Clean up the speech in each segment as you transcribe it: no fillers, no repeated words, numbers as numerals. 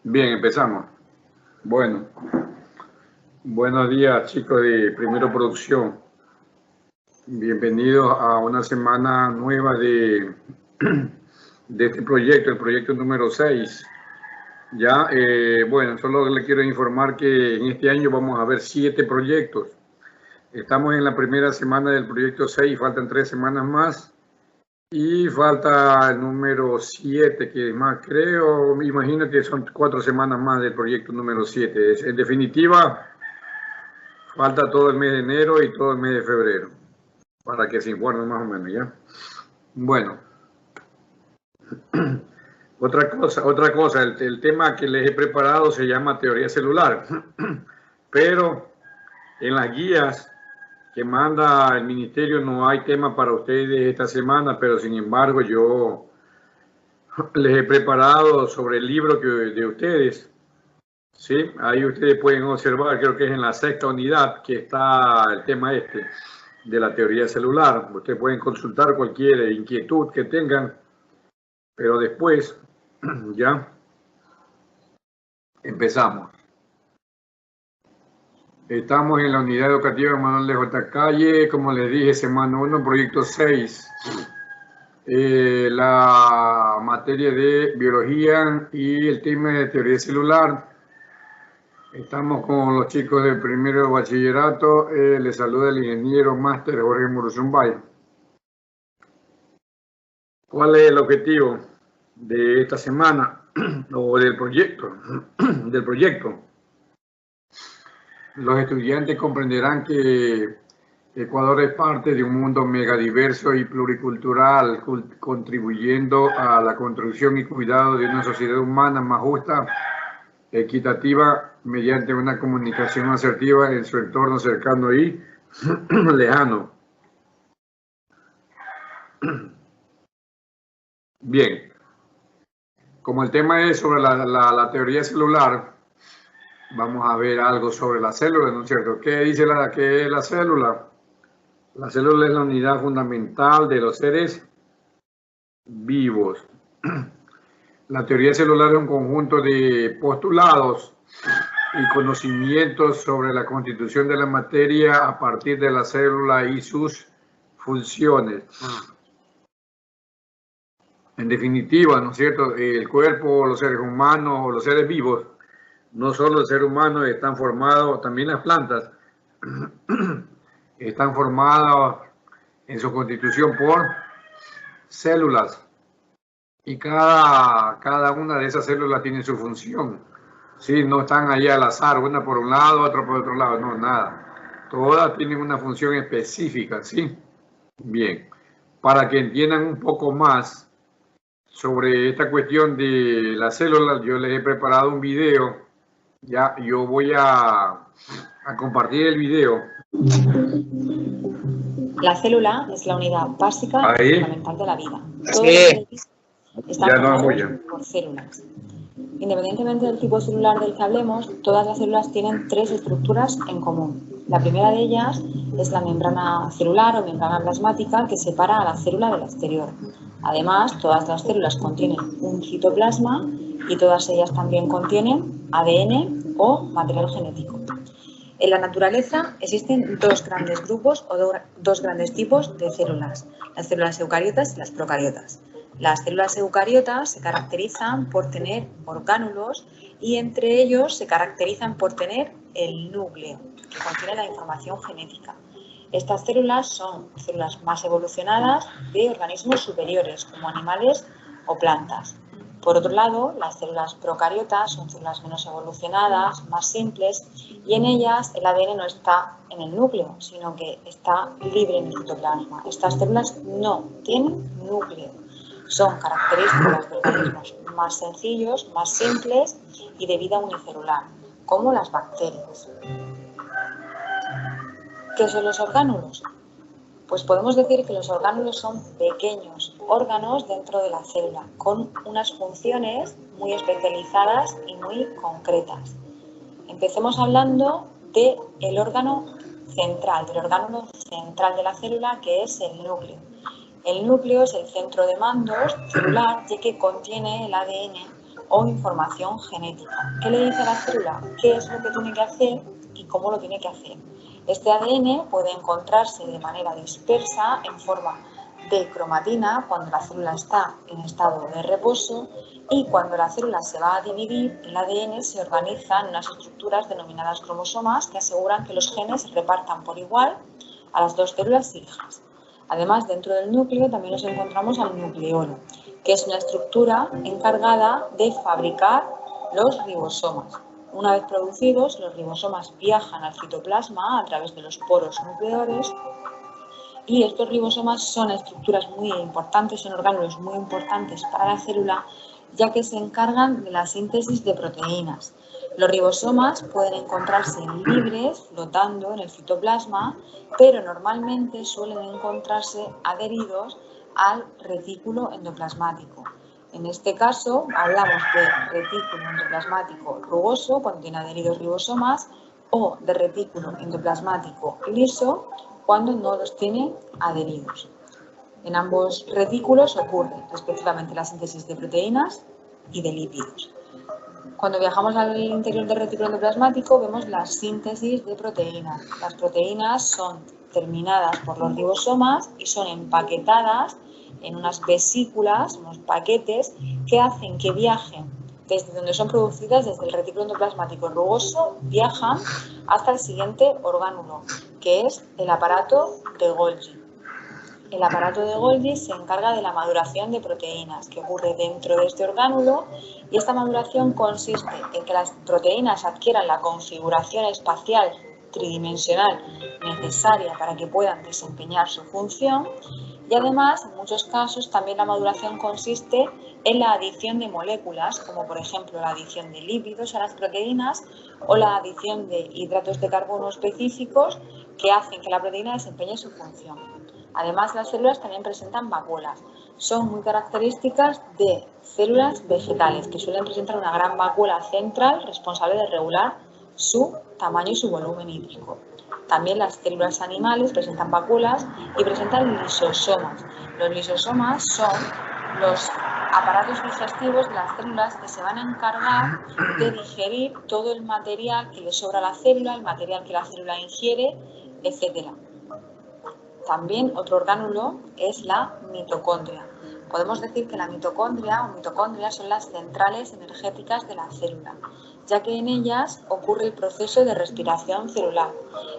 Bien, empezamos. Bueno, buenos días chicos de Primero Producción. Bienvenidos a una semana nueva de este proyecto, el proyecto número 6. Ya, bueno, solo le quiero informar que en este año vamos a ver 7 proyectos. Estamos en la primera semana del proyecto 6, faltan 3 semanas más. Y falta el número 7, que más creo, me imagino que son 4 semanas más del proyecto número 7. En definitiva, falta todo el mes de enero y todo el mes de febrero, para que se informen más o menos, ¿ya? Bueno, otra cosa, el tema que les he preparado se llama teoría celular, pero en las guías que manda el ministerio no hay tema para ustedes esta semana, pero sin embargo yo les he preparado sobre el libro de ustedes, ¿sí? Ahí ustedes pueden observar, creo que es en la 6ª unidad que está el tema este de la teoría celular. Ustedes pueden consultar cualquier inquietud que tengan, pero después ya empezamos. Estamos en la unidad educativa Manuel de J. Calle, como les dije, semana 1, proyecto 6. La materia de biología y el tema de teoría celular. Estamos con los chicos del primero de bachillerato. Les saluda el ingeniero máster Jorge Muruzumbay. ¿Cuál es el objetivo de esta semana o del proyecto? Los estudiantes comprenderán que Ecuador es parte de un mundo megadiverso y pluricultural, contribuyendo a la construcción y cuidado de una sociedad humana más justa, equitativa, mediante una comunicación asertiva en su entorno cercano y lejano. Bien, como el tema es sobre la teoría celular, vamos a ver algo sobre la célula, ¿no es cierto? ¿Qué dice qué es la célula? La célula es la unidad fundamental de los seres vivos. La teoría celular es un conjunto de postulados y conocimientos sobre la constitución de la materia a partir de la célula y sus funciones. En definitiva, ¿no es cierto? El cuerpo, los seres humanos, los seres vivos, no solo el ser humano, están formados, también las plantas, están formadas en su constitución por células. Y cada una de esas células tiene su función. ¿Sí? No están ahí al azar, una por un lado, otra por otro lado, no, nada. Todas tienen una función específica, ¿sí? Bien, para que entiendan un poco más sobre esta cuestión de las células, yo les he preparado un video. Ya, yo voy a compartir el video. La célula es la unidad básica y fundamental de la vida. Todos los seres están formados por células. Independientemente del tipo celular del que hablemos, todas las células tienen 3 estructuras en común. La primera de ellas es la membrana celular o membrana plasmática que separa a la célula del exterior. Además, todas las células contienen un citoplasma y todas ellas también contienen ADN o material genético. En la naturaleza existen 2 grandes grupos o 2 grandes tipos de células, las células eucariotas y las procariotas. Las células eucariotas se caracterizan por tener orgánulos y entre ellos se caracterizan por tener el núcleo, que contiene la información genética. Estas células son células más evolucionadas de organismos superiores, como animales o plantas. Por otro lado, las células procariotas son células menos evolucionadas, más simples, y en ellas el ADN no está en el núcleo, sino que está libre en el citoplasma. Estas células no tienen núcleo. Son características de organismos más sencillos, más simples y de vida unicelular, como las bacterias. ¿Qué son los orgánulos? Pues podemos decir que los orgánulos son pequeños órganos dentro de la célula, con unas funciones muy especializadas y muy concretas. Empecemos hablando del órgano central, del orgánulo central de la célula, que es el núcleo. El núcleo es el centro de mandos celular, ya que contiene el ADN o información genética. ¿Qué le dice a la célula? ¿Qué es lo que tiene que hacer y cómo lo tiene que hacer? Este ADN puede encontrarse de manera dispersa en forma de cromatina cuando la célula está en estado de reposo, y cuando la célula se va a dividir, el ADN se organiza en unas estructuras denominadas cromosomas que aseguran que los genes se repartan por igual a las dos células hijas. Además, dentro del núcleo también nos encontramos al nucleolo, que es una estructura encargada de fabricar los ribosomas. Una vez producidos, los ribosomas viajan al citoplasma a través de los poros nucleares, y estos ribosomas son estructuras muy importantes, son orgánulos muy importantes para la célula, ya que se encargan de la síntesis de proteínas. Los ribosomas pueden encontrarse libres, flotando en el citoplasma, pero normalmente suelen encontrarse adheridos al retículo endoplasmático. En este caso, hablamos de retículo endoplasmático rugoso, cuando tiene adheridos ribosomas, o de retículo endoplasmático liso, cuando no los tiene adheridos. En ambos retículos ocurre respectivamente la síntesis de proteínas y de lípidos. Cuando viajamos al interior del retículo endoplasmático vemos la síntesis de proteínas. Las proteínas son terminadas por los ribosomas y son empaquetadas en unas vesículas, unos paquetes que hacen que viajen desde donde son producidas, desde el retículo endoplasmático rugoso, viajan hasta el siguiente orgánulo, que es el aparato de Golgi. El aparato de Golgi se encarga de la maduración de proteínas que ocurre dentro de este orgánulo, y esta maduración consiste en que las proteínas adquieran la configuración espacial tridimensional necesaria para que puedan desempeñar su función, y además en muchos casos también la maduración consiste en la adición de moléculas, como por ejemplo la adición de lípidos a las proteínas o la adición de hidratos de carbono específicos que hacen que la proteína desempeñe su función. Además, las células también presentan vacuolas. Son muy características de células vegetales, que suelen presentar una gran vacuola central responsable de regular su tamaño y su volumen hídrico. También las células animales presentan vacuolas y presentan lisosomas. Los lisosomas son los aparatos digestivos de las células que se van a encargar de digerir todo el material que le sobra a la célula, el material que la célula ingiere, etc. También otro orgánulo es la mitocondria. Podemos decir que la mitocondria o mitocondrias son las centrales energéticas de la célula, ya que en ellas ocurre el proceso de respiración celular.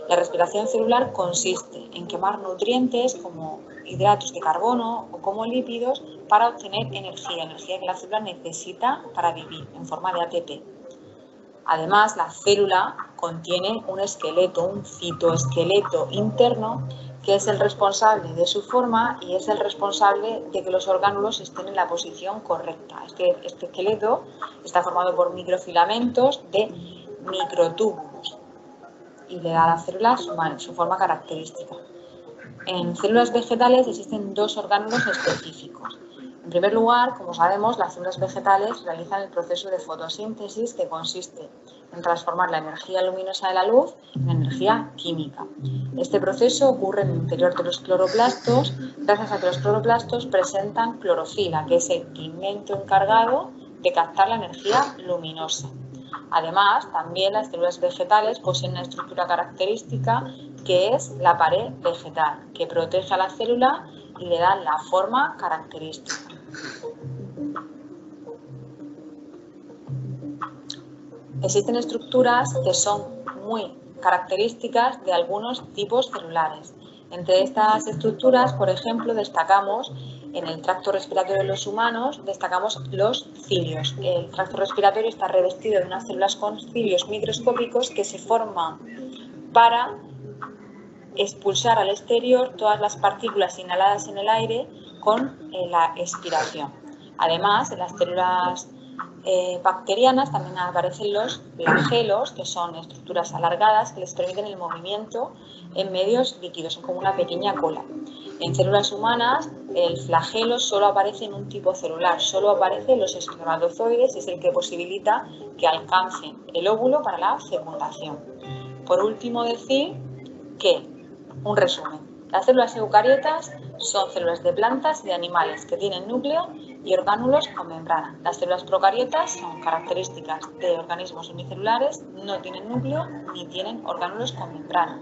La respiración celular consiste en quemar nutrientes como hidratos de carbono o como lípidos para obtener energía que la célula necesita para vivir en forma de ATP. Además, la célula contiene un esqueleto, un citoesqueleto interno, que es el responsable de su forma y es el responsable de que los orgánulos estén en la posición correcta. Este esqueleto está formado por microfilamentos de microtúbulos y le da a la célula su forma característica. En células vegetales existen dos orgánulos específicos. En primer lugar, como sabemos, las células vegetales realizan el proceso de fotosíntesis, que consiste en transformar la energía luminosa de la luz en energía química. Este proceso ocurre en el interior de los cloroplastos, gracias a que los cloroplastos presentan clorofila, que es el pigmento encargado de captar la energía luminosa. Además, también las células vegetales poseen una estructura característica, que es la pared vegetal, que protege a la célula y le da la forma característica. Existen estructuras que son muy características de algunos tipos celulares. Entre estas estructuras, por ejemplo, destacamos en el tracto respiratorio de los humanos, destacamos los cilios. El tracto respiratorio está revestido de unas células con cilios microscópicos que se forman para expulsar al exterior todas las partículas inhaladas en el aire con la expiración. Además, en las células bacterianas también aparecen los flagelos, que son estructuras alargadas que les permiten el movimiento en medios líquidos, son como una pequeña cola. En células humanas, el flagelo solo aparece en un tipo celular, solo aparece en los espermatozoides y es el que posibilita que alcancen el óvulo para la fecundación. Por último, decir que, un resumen, las células eucariotas son células de plantas y de animales que tienen núcleo y orgánulos con membrana. Las células procariotas son características de organismos unicelulares, no tienen núcleo ni tienen orgánulos con membrana.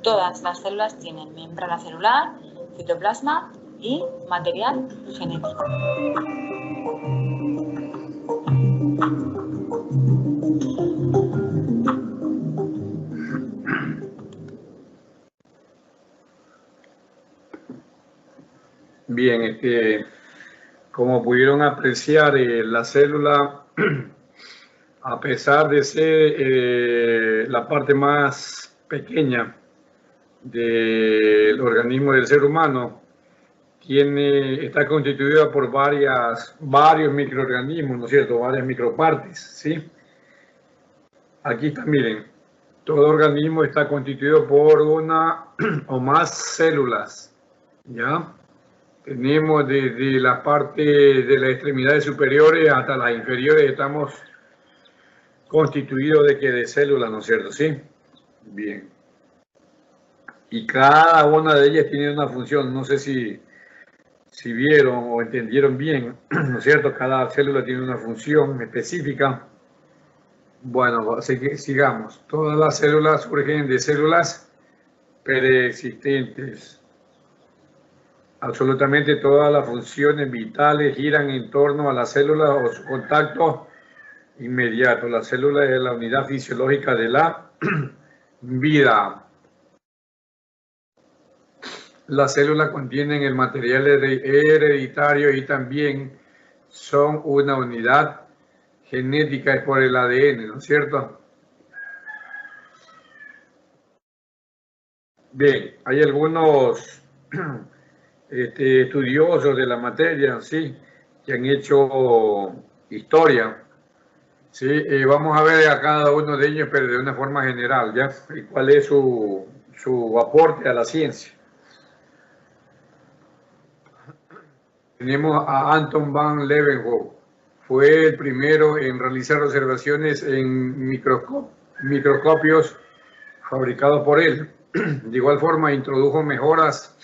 Todas las células tienen membrana celular, citoplasma y material genético. Bien, como pudieron apreciar, la célula, a pesar de ser la parte más pequeña del organismo del ser humano, está constituida por varios microorganismos, ¿no es cierto? Varias micropartes, ¿sí? Aquí está, miren, todo organismo está constituido por una o más células, ¿ya? Tenemos desde la parte de las extremidades superiores hasta las inferiores, estamos constituidos de células, ¿no es cierto? ¿Sí? Bien. Y cada una de ellas tiene una función, no sé si vieron o entendieron bien, ¿no es cierto? Cada célula tiene una función específica. Bueno, así que sigamos. Todas las células surgen de células preexistentes. Absolutamente todas las funciones vitales giran en torno a la célula o su contacto inmediato. La célula es la unidad fisiológica de la vida. Las células contienen el material hereditario y también son una unidad genética por el ADN, ¿no es cierto? Bien, hay algunos estudiosos de la materia, ¿sí?, que han hecho historia, ¿sí? Vamos a ver a cada uno de ellos, pero de una forma general, ¿ya? Y cuál es su aporte a la ciencia. Tenemos a Anton van Leeuwenhoek. Fue el primero en realizar observaciones en microscopios fabricados por él. De igual forma, introdujo mejoras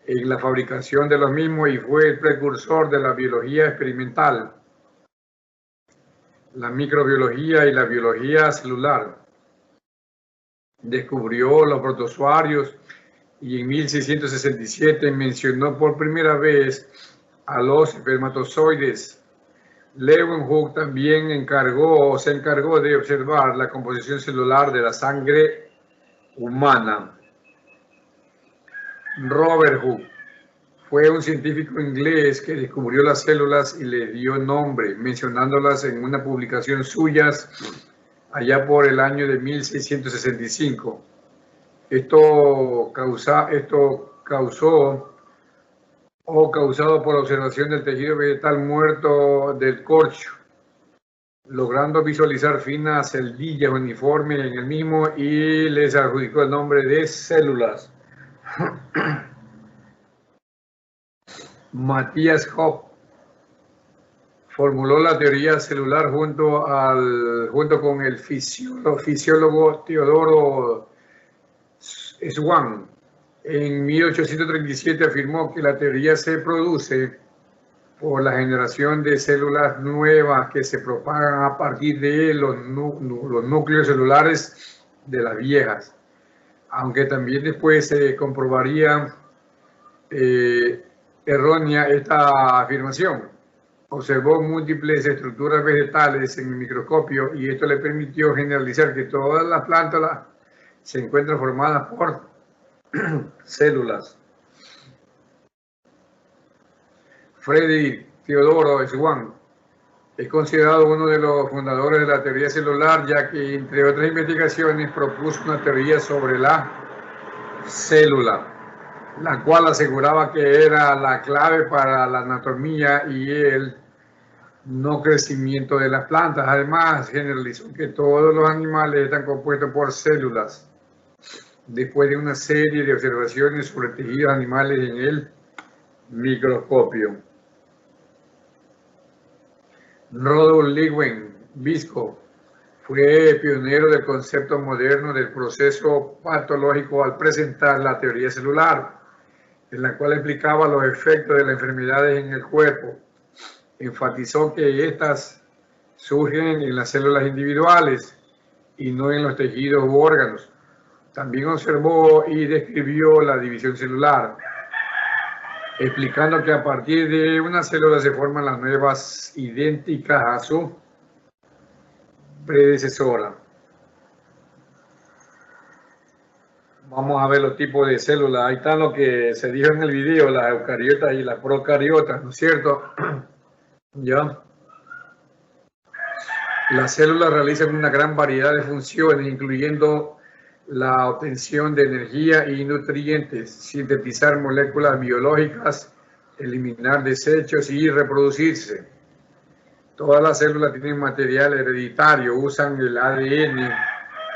en la fabricación de los mismos y fue el precursor de la biología experimental, la microbiología y la biología celular. Descubrió los protozoarios y en 1667 mencionó por primera vez a los espermatozoides. Leeuwenhoek también se encargó de observar la composición celular de la sangre humana. Robert Hooke fue un científico inglés que descubrió las células y le dio nombre, mencionándolas en una publicación suya allá por el año de 1665. Esto causado por la observación del tejido vegetal muerto del corcho, logrando visualizar finas celdillas uniformes en el mismo y les adjudicó el nombre de células. Matthias Hoppe formuló la teoría celular junto con el fisiólogo Teodoro Schwann. En 1837 afirmó que la teoría se produce por la generación de células nuevas que se propagan a partir de los núcleos celulares de las viejas, aunque también después se comprobaría errónea esta afirmación. Observó múltiples estructuras vegetales en el microscopio y esto le permitió generalizar que todas las plantas se encuentran formadas por células. Frederick Theodor Schwann es considerado uno de los fundadores de la teoría celular, ya que, entre otras investigaciones, propuso una teoría sobre la célula, la cual aseguraba que era la clave para la anatomía y el no crecimiento de las plantas. Además, generalizó que todos los animales están compuestos por células, después de una serie de observaciones sobre tejidos animales en el microscopio. Rudolf Leeuwenhoek fue pionero del concepto moderno del proceso patológico al presentar la teoría celular, en la cual explicaba los efectos de las enfermedades en el cuerpo. Enfatizó que estas surgen en las células individuales y no en los tejidos u órganos. También observó y describió la división celular, explicando que a partir de una célula se forman las nuevas idénticas a su predecesora. Vamos a ver los tipos de células. Ahí está lo que se dijo en el video, las eucariotas y las procariotas, ¿no es cierto? ¿Ya? Las células realizan una gran variedad de funciones, incluyendo la obtención de energía y nutrientes, sintetizar moléculas biológicas, eliminar desechos y reproducirse. Todas las células tienen material hereditario, usan el ADN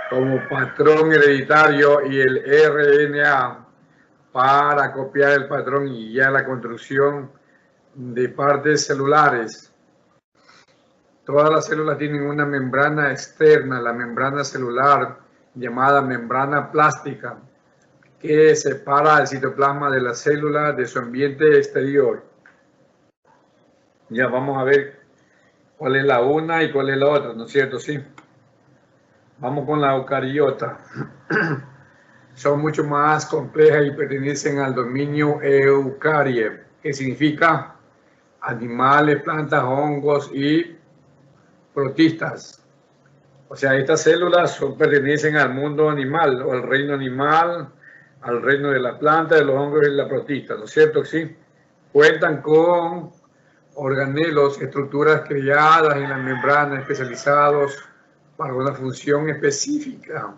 como patrón hereditario y el RNA para copiar el patrón y guiar la construcción de partes celulares. Todas las células tienen una membrana externa, la membrana celular, llamada membrana plástica, que separa el citoplasma de la célula de su ambiente exterior. Ya vamos a ver cuál es la una y cuál es la otra, ¿no es cierto? Sí. Vamos con la eucariota. Son mucho más complejas y pertenecen al dominio Eucarie, que significa animales, plantas, hongos y protistas. O sea, estas células pertenecen al mundo animal, o al reino animal, al reino de la planta, de los hongos y de la protista, ¿no es cierto? Sí. Cuentan con organelos, estructuras creadas en la membrana, especializados para una función específica.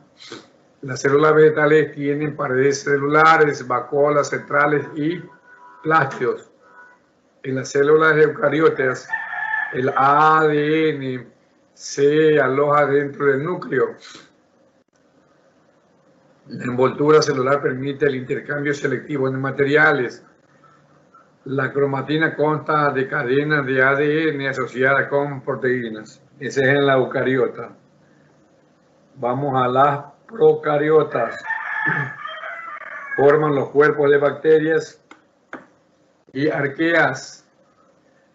Las células vegetales tienen paredes celulares, vacuolas centrales y plásticos. En las células eucariotas, el ADN se aloja dentro del núcleo. La envoltura celular permite el intercambio selectivo de materiales. La cromatina consta de cadenas de ADN asociadas con proteínas. Ese es en la eucariota. Vamos a las procariotas. Forman los cuerpos de bacterias y arqueas,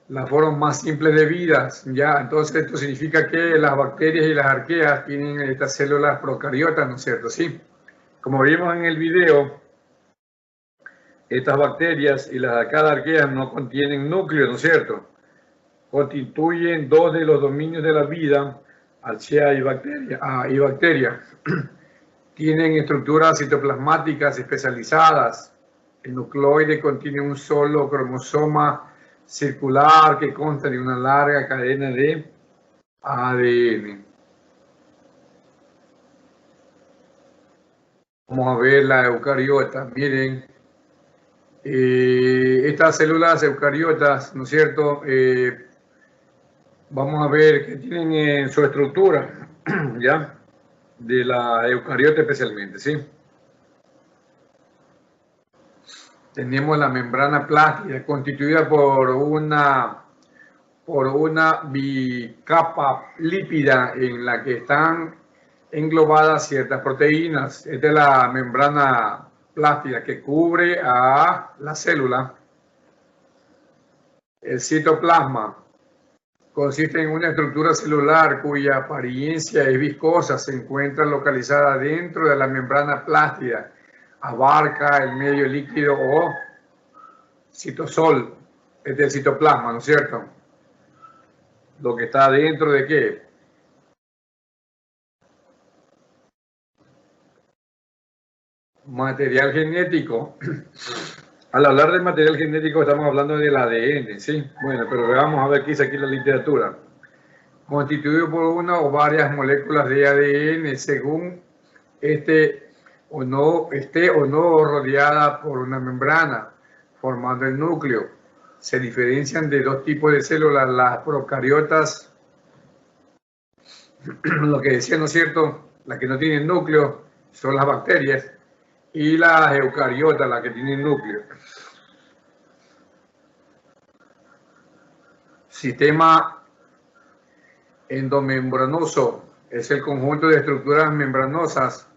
la forma más simple de vidas, ¿ya? Entonces esto significa que las bacterias y las arqueas tienen estas células procariotas, ¿no es cierto? Sí. Como vimos en el video, estas bacterias y las arqueas no contienen núcleo, ¿no es cierto? Constituyen dos de los dominios de la vida, arquea y bacteria. Tienen estructuras citoplasmáticas especializadas. El nucleoide contiene un solo cromosoma circular que consta de una larga cadena de ADN. Vamos a ver la eucariota. Miren, estas células eucariotas, ¿no es cierto? Vamos a ver qué tienen en su estructura, ¿ya? De la eucariota especialmente, ¿sí? Tenemos la membrana plástica constituida por una bicapa lípida en la que están englobadas ciertas proteínas. Esta es la membrana plástica que cubre a la célula. El citoplasma consiste en una estructura celular cuya apariencia es viscosa, se encuentra localizada dentro de la membrana plástica. Abarca el medio líquido o citosol, es del citoplasma, ¿no es cierto? Lo que está dentro de ¿qué? Material genético. Al hablar de material genético estamos hablando del ADN, ¿sí? Bueno, pero vamos a ver qué dice aquí la literatura. Constituido por una o varias moléculas de ADN según esté o no rodeada por una membrana, formando el núcleo. Se diferencian de dos tipos de células, las procariotas, lo que decía, ¿no es cierto? Las que no tienen núcleo son las bacterias, y las eucariotas, las que tienen núcleo. Sistema endomembranoso es el conjunto de estructuras membranosas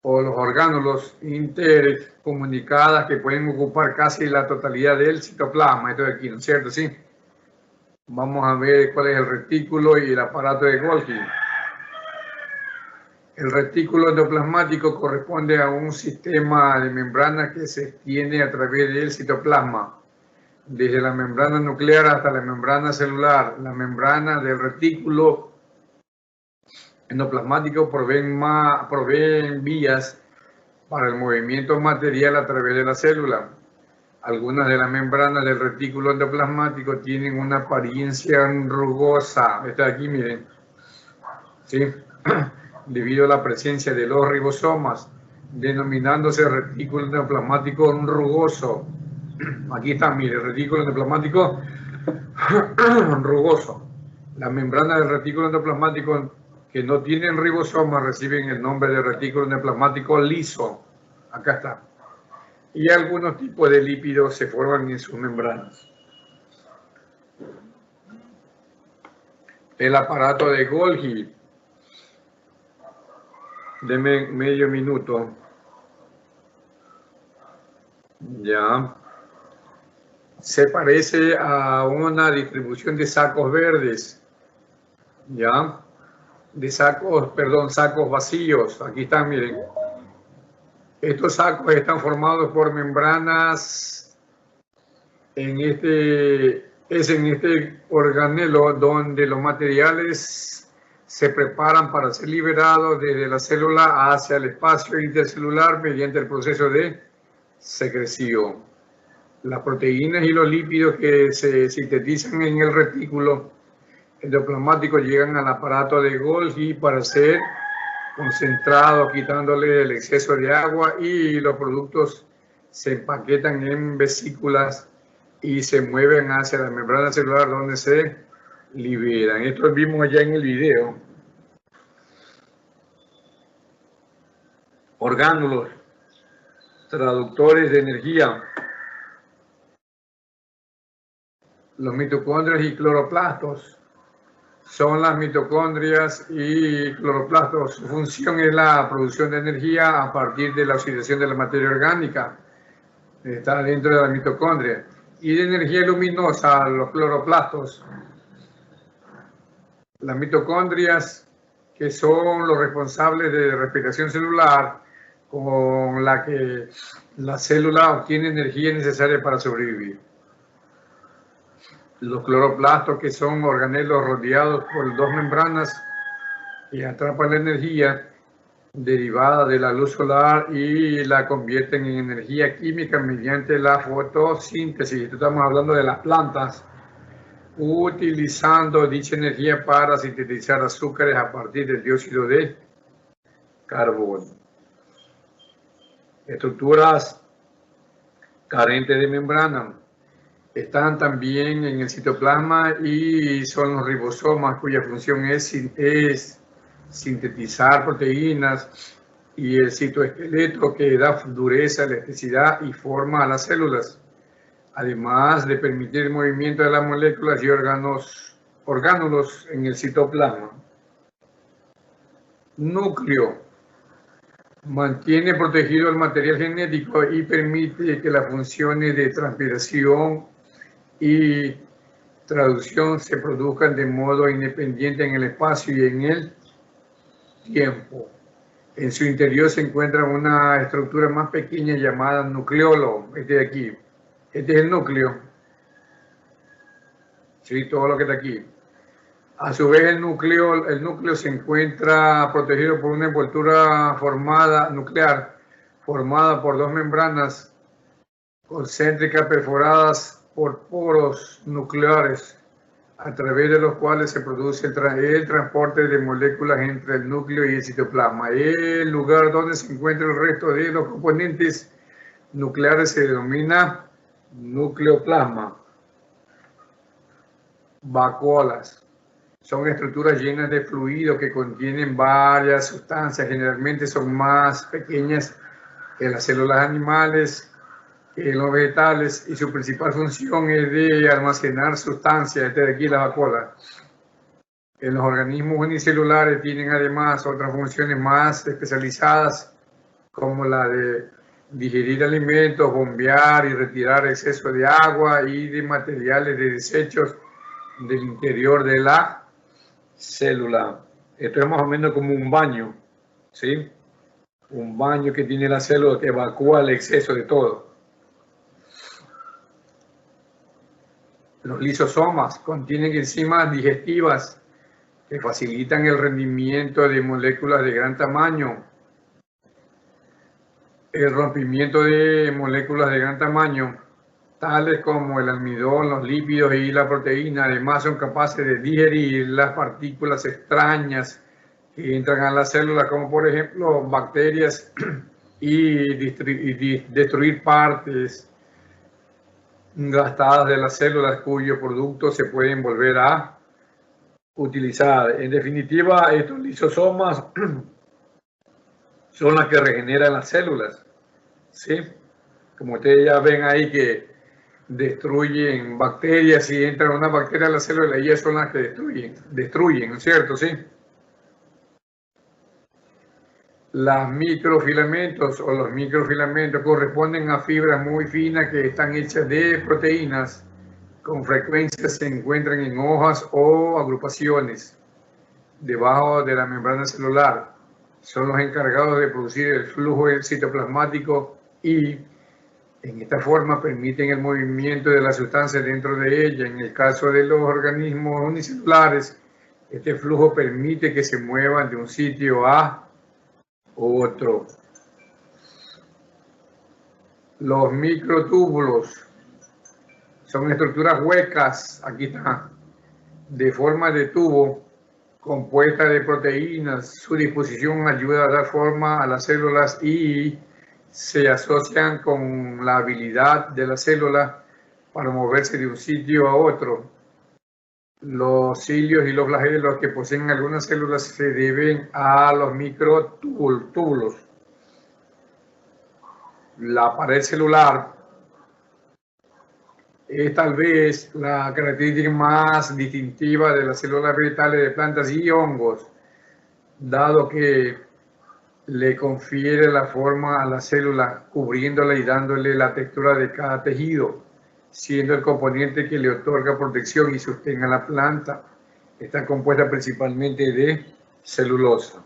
o los orgánulos intercomunicadas que pueden ocupar casi la totalidad del citoplasma. Esto de aquí, ¿no es cierto? Sí. Vamos a ver cuál es el retículo y el aparato de Golgi. El retículo endoplasmático corresponde a un sistema de membranas que se extiende a través del citoplasma, desde la membrana nuclear hasta la membrana celular. La membrana del retículo endoplasmático proveen vías para el movimiento material a través de la célula. Algunas de las membranas del retículo endoplasmático tienen una apariencia rugosa. Esta de aquí, miren. ¿Sí? Debido a la presencia de los ribosomas, denominándose retículo endoplasmático rugoso. Aquí está, mire, el retículo endoplasmático rugoso. Las membranas del retículo endoplasmático que no tienen ribosomas reciben el nombre de retículo endoplasmático liso. Acá está. Y algunos tipos de lípidos se forman en sus membranas. El aparato de Golgi. Deme medio minuto. Ya. Se parece a una distribución de sacos verdes. Ya. De sacos vacíos. Aquí están, miren. Estos sacos están formados por membranas en este organelo donde los materiales se preparan para ser liberados desde la célula hacia el espacio intercelular mediante el proceso de secreción. Las proteínas y los lípidos que se sintetizan en el retículo endoplasmático llegan al aparato de Golgi para ser concentrados, quitándole el exceso de agua, y los productos se empaquetan en vesículas y se mueven hacia la membrana celular donde se liberan. Esto lo vimos allá en el video. Orgánulos, traductores de energía. Los mitocondrias y cloroplastos. Son las mitocondrias y cloroplastos. Su función es la producción de energía a partir de la oxidación de la materia orgánica. Está dentro de la mitocondria. Y de energía luminosa, los cloroplastos. Las mitocondrias, que son los responsables de respiración celular, con la que la célula obtiene energía necesaria para sobrevivir. Los cloroplastos, que son organelos rodeados por dos membranas que atrapan la energía derivada de la luz solar y la convierten en energía química mediante la fotosíntesis. Estamos hablando de las plantas, utilizando dicha energía para sintetizar azúcares a partir del dióxido de carbono. Estructuras carentes de membrana. Están también en el citoplasma y son los ribosomas, cuya función es sintetizar proteínas, y el citoesqueleto, que da dureza, elasticidad y forma a las células, además de permitir el movimiento de las moléculas y orgánulos en el citoplasma. Núcleo. Mantiene protegido el material genético y permite que las funciones de transpiración y traducción se produzcan de modo independiente en el espacio y en el tiempo. En su interior se encuentra una estructura más pequeña llamada nucleolo. Este de aquí. Este es el núcleo. Sí, todo lo que está aquí. A su vez, el núcleo se encuentra protegido por una envoltura nuclear formada por dos membranas concéntricas perforadas por poros nucleares, a través de los cuales se produce el transporte de moléculas entre el núcleo y el citoplasma. El lugar donde se encuentra el resto de los componentes nucleares se denomina nucleoplasma. Vacuolas. Son estructuras llenas de fluido que contienen varias sustancias. Generalmente son más pequeñas que las células animales, en los vegetales, y su principal función es de almacenar sustancias. Este de aquí, la vacuola. En los organismos unicelulares tienen además otras funciones más especializadas como la de digerir alimentos, bombear y retirar exceso de agua y de materiales de desechos del interior de la célula. Esto es más o menos como un baño, ¿sí? Un baño que tiene la célula que evacúa el exceso de todo. Los lisosomas contienen enzimas digestivas que facilitan el rendimiento de moléculas de gran tamaño. El rompimiento de moléculas de gran tamaño, tales como el almidón, los lípidos y la proteína, además son capaces de digerir las partículas extrañas que entran a la célula, como por ejemplo bacterias, y destruir partes gastadas de las células cuyos productos se pueden volver a utilizar. En definitiva, estos lisosomas son las que regeneran las células, ¿sí? Como ustedes ya ven ahí que destruyen bacterias, si entra una bacteria a la célula, ellas son las que destruyen, ¿no es cierto? ¿Sí? Los microfilamentos corresponden a fibras muy finas que están hechas de proteínas. Con frecuencia se encuentran en hojas o agrupaciones debajo de la membrana celular. Son los encargados de producir el flujo citoplasmático y en esta forma permiten el movimiento de la sustancia dentro de ella. En el caso de los organismos unicelulares, este flujo permite que se muevan de un sitio a otro. Los microtúbulos son estructuras huecas, aquí está, de forma de tubo, compuesta de proteínas. Su disposición ayuda a dar forma a las células y se asocian con la habilidad de la célula para moverse de un sitio a otro. Los cilios y los flagelos que poseen algunas células se deben a los microtúbulos. La pared celular es tal vez la característica más distintiva de las células vegetales de plantas y hongos, dado que le confiere la forma a la célula, cubriéndola y dándole la textura de cada tejido, siendo el componente que le otorga protección y sostén a la planta. Está compuesta principalmente de celulosa.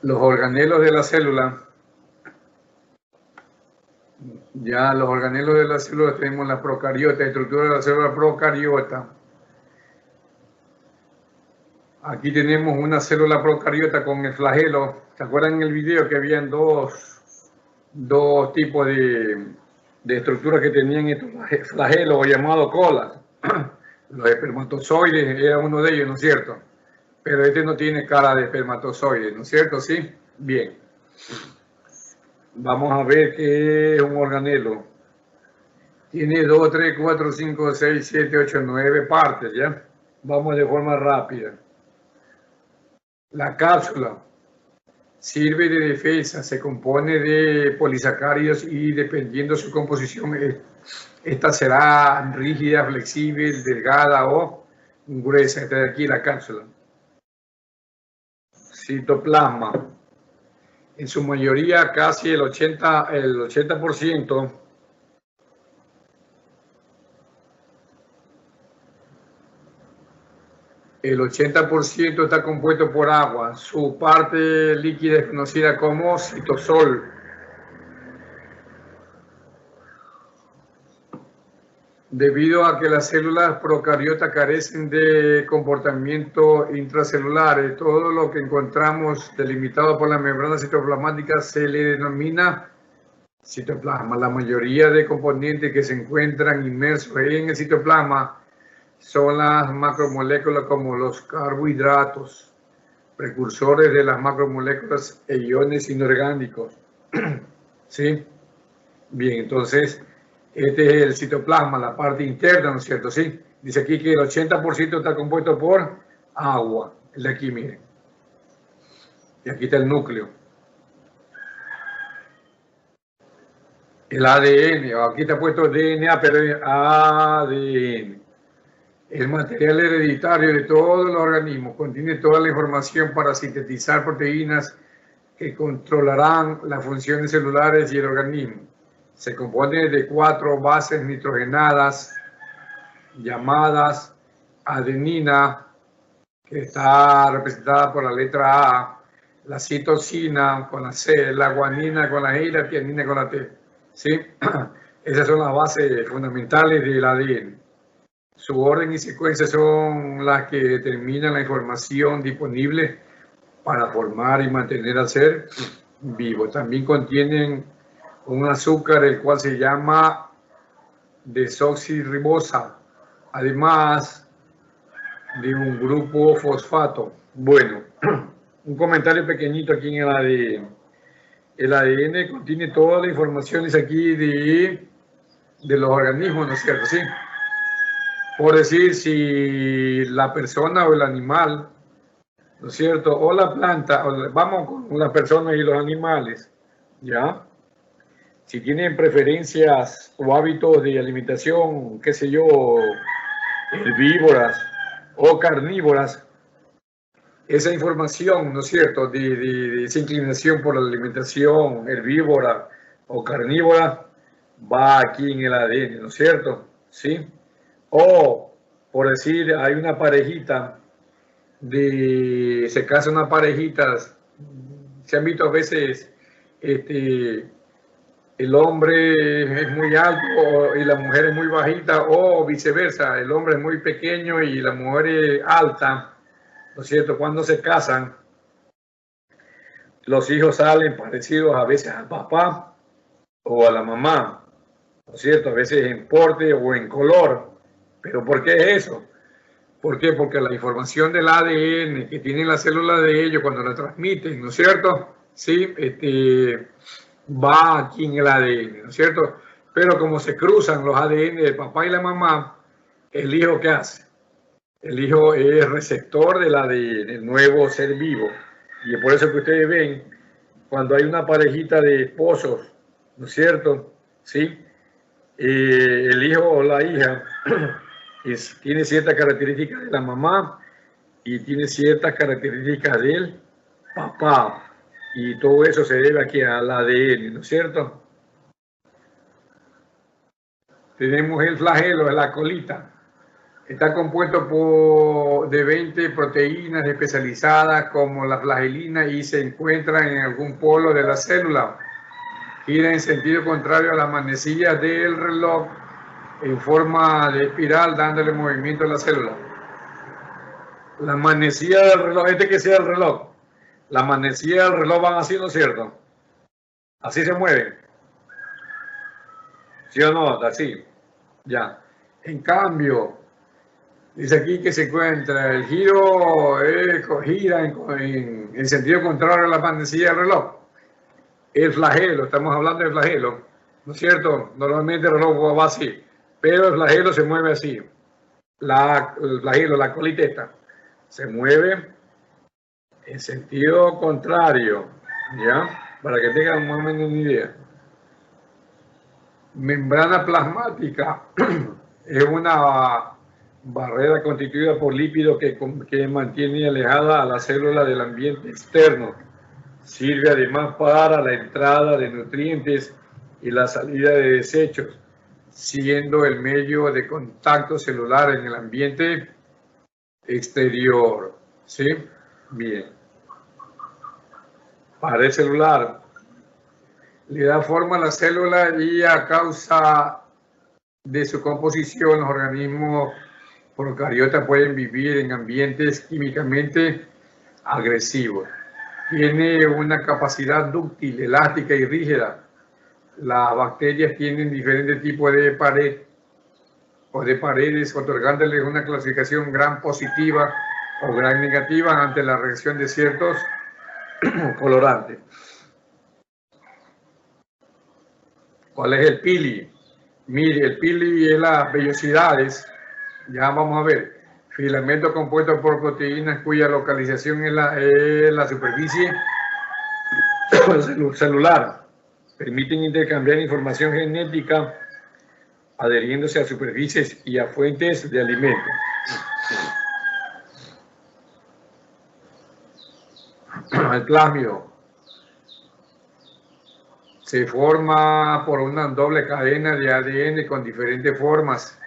Los organelos de la célula. Ya los organelos de la célula tenemos la procariota, estructura de la célula procariota. Aquí tenemos una célula procariota con el flagelo. ¿Se acuerdan en el video que habían dos tipos de estructuras que tenían estos flagelos llamados colas? Los espermatozoides era uno de ellos, ¿no es cierto? Pero este no tiene cara de espermatozoide, ¿no es cierto? ¿Sí? Bien. Vamos a ver qué es un organelo. Tiene 2, 3, 4, 5, 6, 7, 8, 9 partes, ¿ya? Vamos de forma rápida. La cápsula sirve de defensa, se compone de polisacáridos y dependiendo de su composición, esta será rígida, flexible, delgada o gruesa. Esta de aquí la cápsula. Citoplasma. En su mayoría, casi el 80%, está compuesto por agua. Su parte líquida es conocida como citosol. Debido a que las células procariotas carecen de comportamiento intracelular, todo lo que encontramos delimitado por la membrana citoplasmática se le denomina citoplasma. La mayoría de componentes que se encuentran inmersos en el citoplasma son las macromoléculas como los carbohidratos, precursores de las macromoléculas e iones inorgánicos. ¿Sí? Bien, entonces, este es el citoplasma, la parte interna, ¿no es cierto? Sí. Dice aquí que el 80% está compuesto por agua. El de aquí, miren. Y aquí está el núcleo. El ADN, aquí está puesto DNA, pero es ADN. El material hereditario de todos los organismos contiene toda la información para sintetizar proteínas que controlarán las funciones celulares y el organismo. Se compone de 4 bases nitrogenadas llamadas adenina, que está representada por la letra A, la citosina con la C, la guanina con la E y la tiamina con la T. ¿Sí? Esas son las bases fundamentales del ADN. Su orden y secuencia son las que determinan la información disponible para formar y mantener al ser vivo. También contienen un azúcar, el cual se llama desoxirribosa, además de un grupo fosfato. Bueno, un comentario pequeñito aquí en el ADN. El ADN contiene todas las informaciones aquí de los organismos, ¿no es cierto? Sí. Por decir, si la persona o el animal, ¿no es cierto? O la planta, vamos con las personas y los animales, ¿ya? Si tienen preferencias o hábitos de alimentación, qué sé yo, herbívoras o carnívoras, esa información, ¿no es cierto?, de esa inclinación por la alimentación herbívora o carnívora, va aquí en el ADN, ¿no es cierto? ¿Sí? O, por decir, hay una parejita, se casan unas parejitas, se han visto a veces, el hombre es muy alto y la mujer es muy bajita, o viceversa, el hombre es muy pequeño y la mujer es alta, ¿no es cierto? Cuando se casan, los hijos salen parecidos a veces al papá o a la mamá, ¿no es cierto? A veces en porte o en color. ¿Pero por qué es eso? ¿Por qué? Porque la información del ADN que tienen las células de ellos cuando la transmiten, ¿no es cierto? Sí, va aquí en el ADN, ¿no es cierto? Pero como se cruzan los ADN del papá y la mamá, ¿el hijo qué hace? El hijo es receptor del ADN, el nuevo ser vivo. Y es por eso que ustedes ven, cuando hay una parejita de esposos, ¿no es cierto? ¿Sí? El hijo o la hija tiene ciertas características de la mamá y tiene ciertas características del papá. Y todo eso se debe aquí al ADN, ¿no es cierto? Tenemos el flagelo, la colita. Está compuesto de 20 proteínas especializadas como la flagelina y se encuentra en algún polo de la célula. Gira en sentido contrario a las manecillas del reloj en forma de espiral, dándole movimiento a la célula. La manecilla del reloj, que sea el reloj, la manecilla del reloj van así, ¿no es cierto? Así se mueven. ¿Sí o no? Así. Ya. En cambio, dice aquí que se encuentra el giro, gira en sentido contrario a la manecilla del reloj. El flagelo, estamos hablando del flagelo, ¿no es cierto? Normalmente el reloj va así, pero el flagelo se mueve así. El flagelo, la coliteta, se mueve en sentido contrario, ¿ya? Para que tengan más o menos una idea. Membrana plasmática es una barrera constituida por lípidos que mantiene alejada a la célula del ambiente externo. Sirve además para la entrada de nutrientes y la salida de desechos, siendo el medio de contacto celular en el ambiente exterior. ¿Sí? Bien. Pared celular. Le da forma a la célula y a causa de su composición, los organismos procariotas pueden vivir en ambientes químicamente agresivos. Tiene una capacidad dúctil, elástica y rígida. Las bacterias tienen diferentes tipos de pared o de paredes, otorgándoles una clasificación gram positiva o gram negativa ante la reacción de ciertos colorantes. ¿Cuál es el pili? Mire, el pili es las vellosidades. Ya vamos a ver. Filamento compuesto por proteínas cuya localización es la superficie celular. Permiten intercambiar información genética adheriéndose a superficies y a fuentes de alimentos. El plásmido se forma por una doble cadena de ADN con diferentes formas.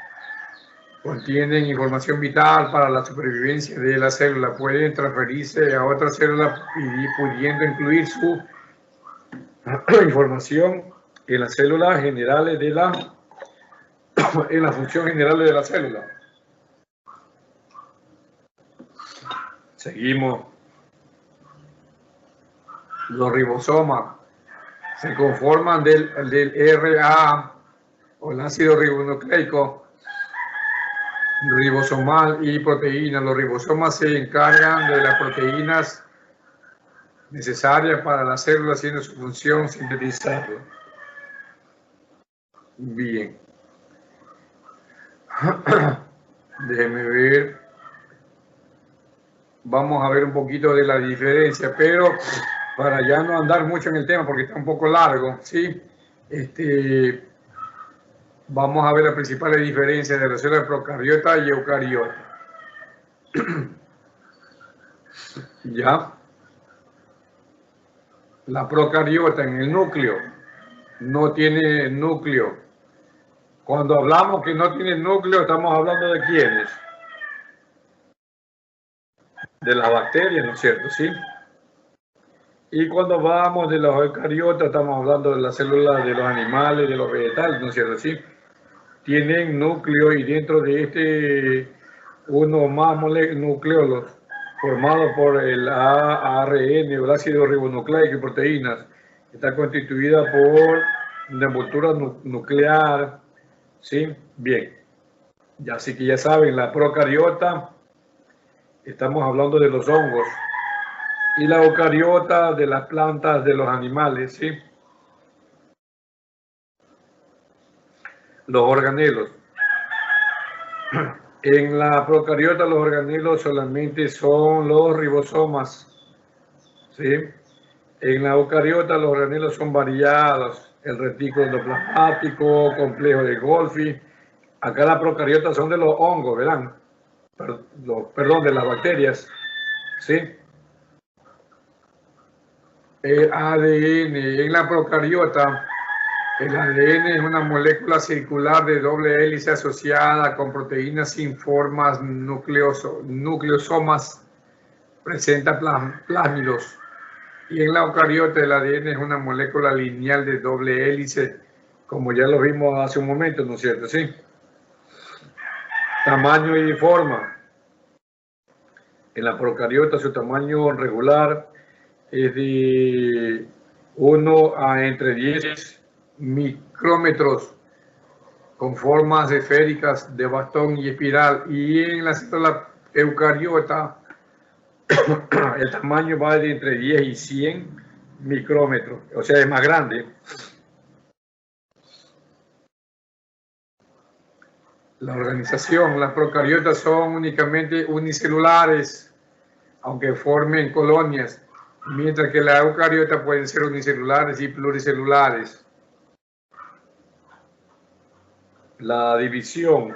Contienen información vital para la supervivencia de la célula. Pueden transferirse a otra célula pudiendo incluir su información en las células generales de en la función general de la célula. Seguimos. Los ribosomas se conforman del RNA o el ácido ribonucleico ribosomal y proteínas. Los ribosomas se encargan de las proteínas necesarias para la célula, haciendo su función sintetizarlo. Bien. Déjenme ver. Vamos a ver un poquito de la diferencia, pero para ya no andar mucho en el tema porque está un poco largo, ¿sí? Vamos a ver las principales diferencias de la célula procariota y eucariota. ¿Ya? La procariota en el núcleo no tiene núcleo. Cuando hablamos que no tiene núcleo, estamos hablando de quiénes. De las bacterias, ¿no es cierto? ¿Sí? Y cuando vamos de los eucariotas, estamos hablando de las células de los animales, de los vegetales, ¿no es cierto? ¿Sí? Tienen núcleo y dentro de este uno más núcleos formados por el ARN, el ácido ribonucleico y proteínas. Está constituida por una envoltura nuclear, ¿sí? Bien. Ya así que ya saben, la procariota, estamos hablando de los hongos. Y la eucariota de las plantas de los animales, ¿sí? Los organelos. En la procariota los organelos solamente son los ribosomas, ¿sí? En la eucariota los organelos son variados, el retículo endoplasmático, complejo de Golgi. Acá la procariota son de los hongos, ¿verdad? Perdón, de las bacterias, ¿sí? El ADN en la procariota, el ADN es una molécula circular de doble hélice asociada con proteínas sin formas nucleosomas, presenta plásmidos. Y en la eucariota el ADN es una molécula lineal de doble hélice, como ya lo vimos hace un momento, ¿no es cierto? Sí. Tamaño y forma. En la procariota su tamaño regular es de 1 a entre 10 micrómetros, con formas esféricas de bastón y espiral. Y en la célula eucariota el tamaño va de entre 10 y 100 micrómetros, o sea, es más grande. La organización, las procariotas son únicamente unicelulares, aunque formen colonias, mientras que la eucariota pueden ser unicelulares y pluricelulares. La división.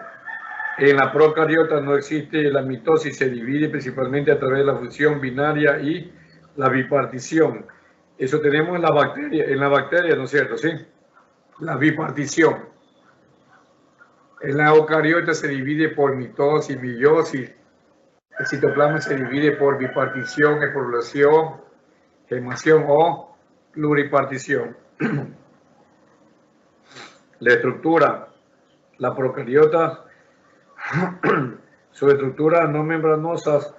En la procariota no existe la mitosis, se divide principalmente a través de la fusión binaria y la bipartición. Eso tenemos en la bacteria, ¿no es cierto? Sí. La bipartición. En la eucariota se divide por mitosis, meiosis. El citoplasma se divide por bipartición, espoblación, gemación o pluripartición. La estructura. La procariota, sus estructuras no membranosas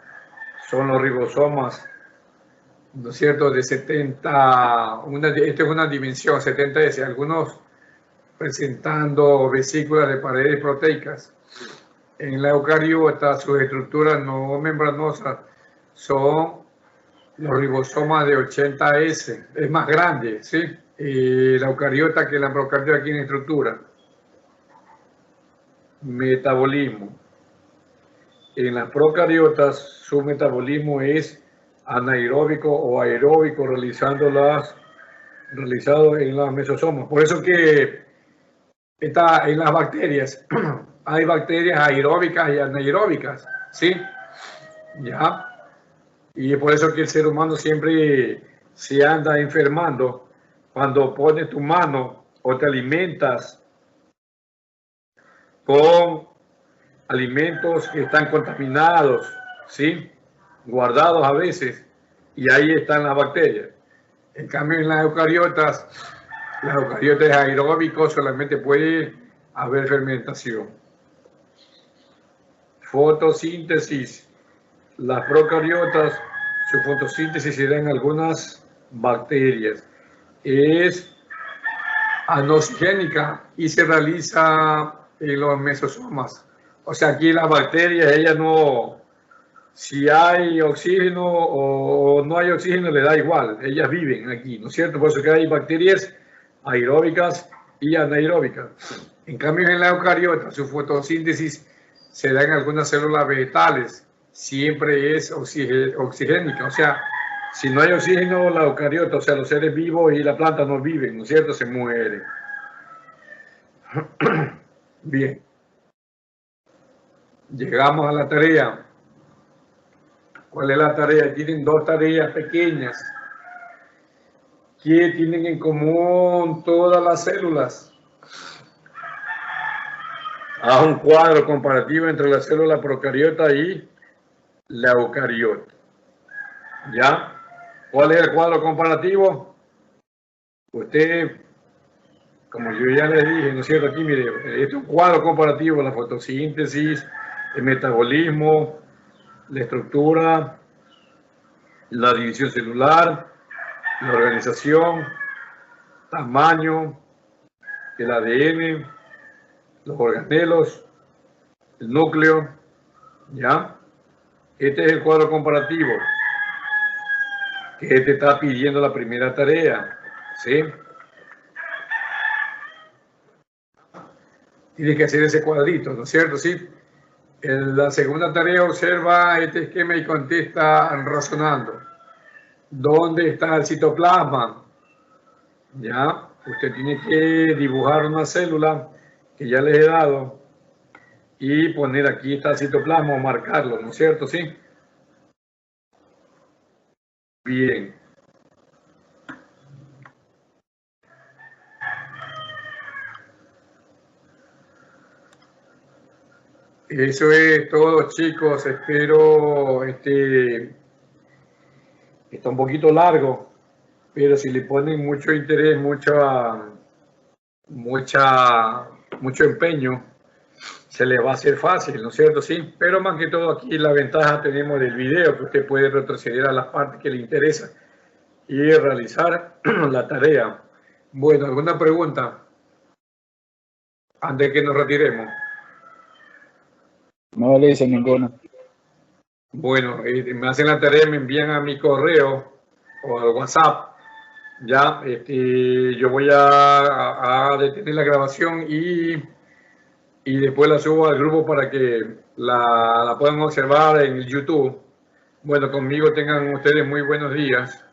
son los ribosomas, ¿no es cierto? De 70, esta es una dimensión, 70S, algunos presentando vesículas de paredes proteicas. En la eucariota, sus estructuras no membranosas son los ribosomas de 80S, es más grande, ¿sí? La eucariota que la procariota aquí en estructura. Metabolismo. En las procariotas su metabolismo es anaeróbico o aeróbico, realizado en los mesosomas. Por eso que está en las bacterias. Hay bacterias aeróbicas y anaeróbicas, ¿sí? Ya. Y por eso que el ser humano siempre se anda enfermando cuando pones tu mano o te alimentas con alimentos que están contaminados, ¿sí? Guardados a veces, y ahí están las bacterias. En cambio, en las eucariotas aeróbicos solamente puede haber fermentación. Fotosíntesis. Las procariotas, su fotosíntesis se da en algunas bacterias. Es anoxigénica y se realiza en los mesosomas. O sea, aquí las bacterias, ellas no, si hay oxígeno o no hay oxígeno, le da igual, ellas viven aquí, ¿no es cierto? Por eso que hay bacterias aeróbicas y anaeróbicas. En cambio, en la eucariota, su fotosíntesis se da en algunas células vegetales, siempre es oxigénica, o sea, si no hay oxígeno, la eucariota, o sea, los seres vivos y la planta no viven, ¿no es cierto? Se mueren. Bien. Llegamos a la tarea. ¿Cuál es la tarea? Tienen dos tareas pequeñas que tienen en común todas las células. Haz un cuadro comparativo entre la célula procariota y la eucariota. ¿Ya? ¿Cuál es el cuadro comparativo? Usted, como yo ya les dije, ¿no es cierto? Aquí, mire, este es un cuadro comparativo, la fotosíntesis, el metabolismo, la estructura, la división celular, la organización, tamaño, el ADN, los organelos, el núcleo, ¿ya? Este es el cuadro comparativo que te está pidiendo la primera tarea, ¿sí? Tienes que hacer ese cuadrito, ¿no es cierto? Sí. En la segunda tarea observa este esquema y contesta razonando. ¿Dónde está el citoplasma? Ya, usted tiene que dibujar una célula que ya les he dado y poner aquí está el citoplasma o marcarlo, ¿no es cierto? Sí. Bien. Eso es todo, chicos. Espero está un poquito largo, pero si le ponen mucho interés, mucho empeño, se les va a hacer fácil, ¿no es cierto? Sí, pero más que todo aquí la ventaja tenemos del video, que usted puede retroceder a las partes que le interesan y realizar la tarea. Bueno, ¿alguna pregunta antes de que nos retiremos? No le hice ninguna. Bueno, me hacen la tarea, me envían a mi correo o al WhatsApp. Ya, yo voy a detener la grabación y después la subo al grupo para que la puedan observar en YouTube. Bueno, conmigo tengan ustedes muy buenos días.